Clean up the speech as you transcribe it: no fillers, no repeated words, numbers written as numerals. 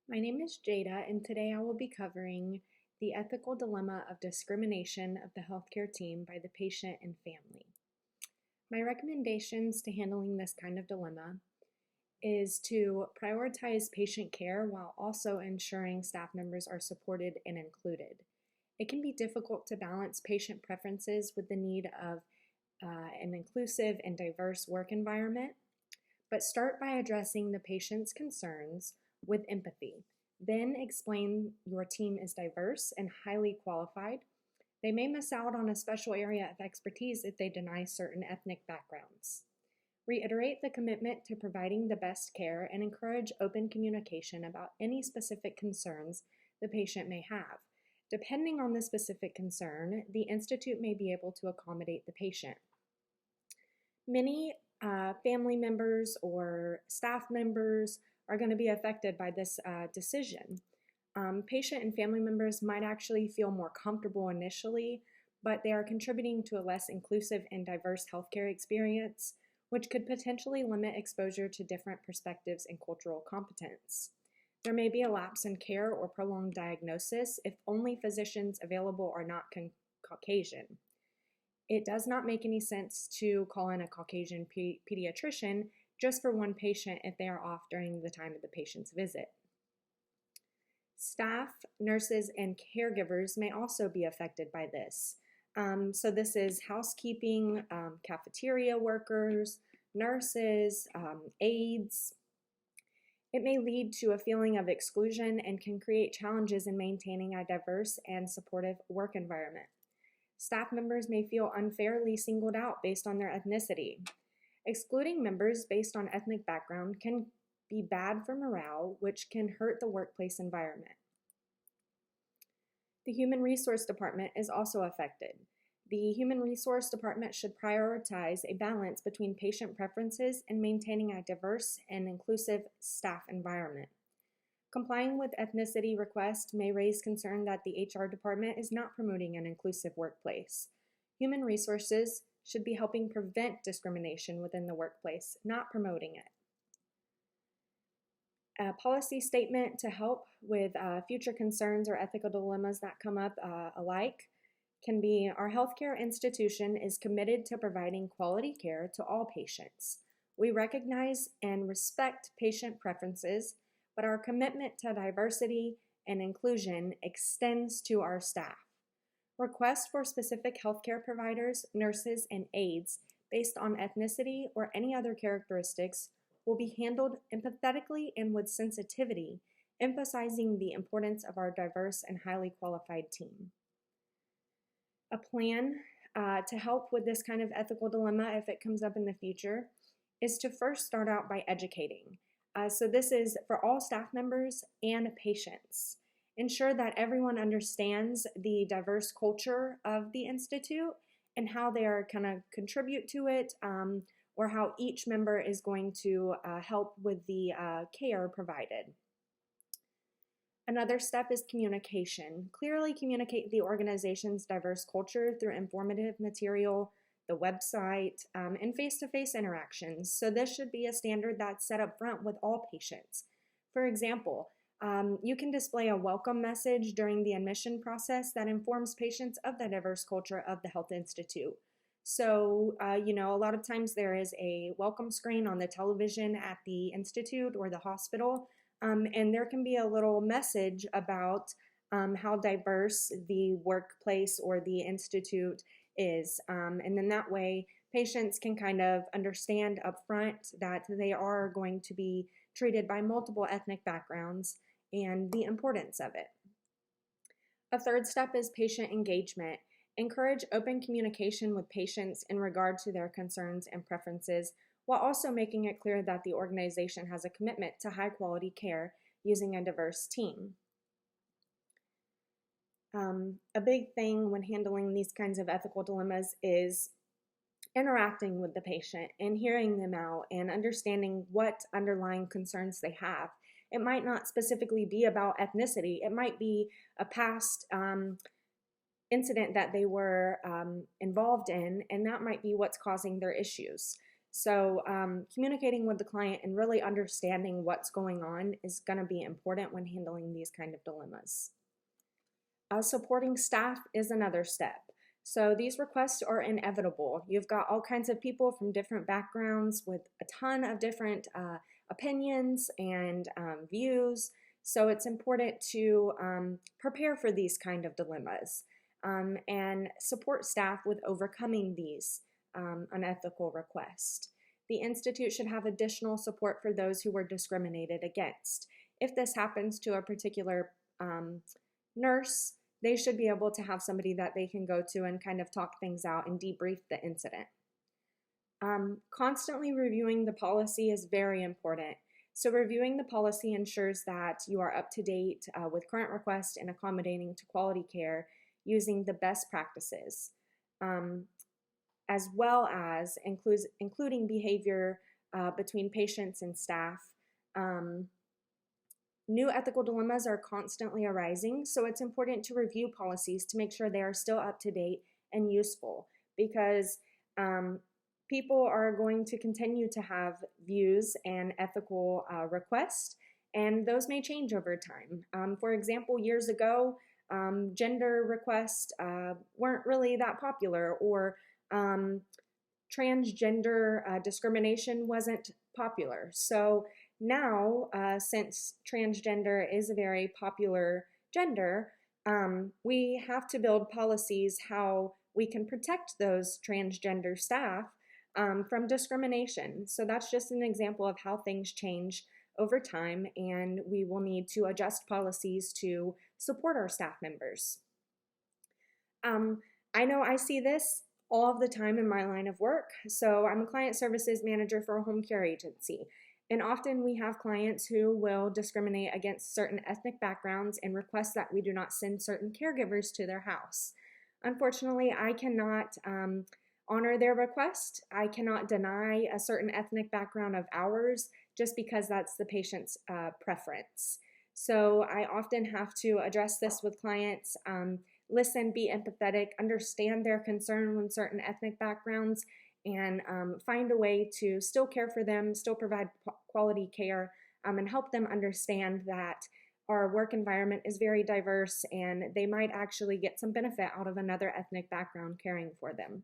My name is Jada, and today I will be covering the ethical dilemma of discrimination of the healthcare team by the patient and family. My recommendations to handling this kind of dilemma is to prioritize patient care while also ensuring staff members are supported and included. It can be difficult to balance patient preferences with the need of an inclusive and diverse work environment, but start by addressing the patient's concerns with empathy. Then explain your team is diverse and highly qualified. They may miss out on a special area of expertise if they deny certain ethnic backgrounds. Reiterate the commitment to providing the best care and encourage open communication about any specific concerns the patient may have. Depending on the specific concern, the Institute may be able to accommodate the patient. Many family members or staff members are going to be affected by this decision. Patient and family members might actually feel more comfortable initially, but they are contributing to a less inclusive and diverse healthcare experience, which could potentially limit exposure to different perspectives and cultural competence. There may be a lapse in care or prolonged diagnosis if only physicians available are not Caucasian. It does not make any sense to call in a Caucasian pediatrician just for one patient if they are off during the time of the patient's visit. Staff, nurses, and caregivers may also be affected by this. So this is housekeeping, cafeteria workers, nurses, aides. It may lead to a feeling of exclusion and can create challenges in maintaining a diverse and supportive work environment. Staff members may feel unfairly singled out based on their ethnicity. Excluding members based on ethnic background can be bad for morale, which can hurt the workplace environment. The Human Resource Department is also affected. The Human Resource Department should prioritize a balance between patient preferences and maintaining a diverse and inclusive staff environment. Complying with ethnicity requests may raise concern that the HR department is not promoting an inclusive workplace. Human resources should be helping prevent discrimination within the workplace, not promoting it. A policy statement to help with future concerns or ethical dilemmas that come up alike can be: our healthcare institution is committed to providing quality care to all patients. We recognize and respect patient preferences, but our commitment to diversity and inclusion extends to our staff. Requests for specific healthcare providers, nurses, and aides based on ethnicity or any other characteristics will be handled empathetically and with sensitivity, emphasizing the importance of our diverse and highly qualified team. A plan to help with this kind of ethical dilemma, if it comes up in the future, is to first start out by educating. So this is for all staff members and patients. Ensure that everyone understands the diverse culture of the Institute and how they are going to contribute to it, or how each member is going to help with the care provided. Another step is communication. Clearly communicate the organization's diverse culture through informative material, the website, and face-to-face interactions. So this should be a standard that's set up front with all patients. For example, you can display a welcome message during the admission process that informs patients of the diverse culture of the Health Institute. So, a lot of times there is a welcome screen on the television at the institute or the hospital, and there can be a little message about how diverse the workplace or the institute is. And then that way, patients can kind of understand up front that they are going to be treated by multiple ethnic backgrounds and the importance of it. A third step is patient engagement. Encourage open communication with patients in regard to their concerns and preferences, while also making it clear that the organization has a commitment to high quality care using a diverse team. A big thing when handling these kinds of ethical dilemmas is interacting with the patient and hearing them out and understanding what underlying concerns they have. It might not specifically be about ethnicity. It might be a past incident that they were involved in, and that might be what's causing their issues. So communicating with the client and really understanding what's going on is going to be important when handling these kind of dilemmas. Supporting staff is another step. So these requests are inevitable. You've got all kinds of people from different backgrounds with a ton of different opinions and views. So it's important to prepare for these kind of dilemmas and support staff with overcoming these unethical requests. The Institute should have additional support for those who were discriminated against. If this happens to a particular nurse, they should be able to have somebody that they can go to and kind of talk things out and debrief the incident. Constantly reviewing the policy is very important. So reviewing the policy ensures that you are up to date with current requests and accommodating to quality care using the best practices, as well as including behavior between patients and staff. New ethical dilemmas are constantly arising, so it's important to review policies to make sure they are still up to date and useful, because people are going to continue to have views and ethical requests, and those may change over time. For example, years ago, gender requests weren't really that popular, or transgender discrimination wasn't popular. So now, since transgender is a very popular gender, we have to build policies how we can protect those transgender staff from discrimination. So that's just an example of how things change over time, and we will need to adjust policies to support our staff members. I know I see this all of the time in my line of work. So I'm a client services manager for a home care agency. And often we have clients who will discriminate against certain ethnic backgrounds and request that we do not send certain caregivers to their house. Unfortunately, I cannot honor their request. I cannot deny a certain ethnic background of ours just because that's the patient's preference. So I often have to address this with clients, listen, be empathetic, understand their concern with certain ethnic backgrounds, and find a way to still care for them, still provide quality care, and help them understand that our work environment is very diverse and they might actually get some benefit out of another ethnic background caring for them.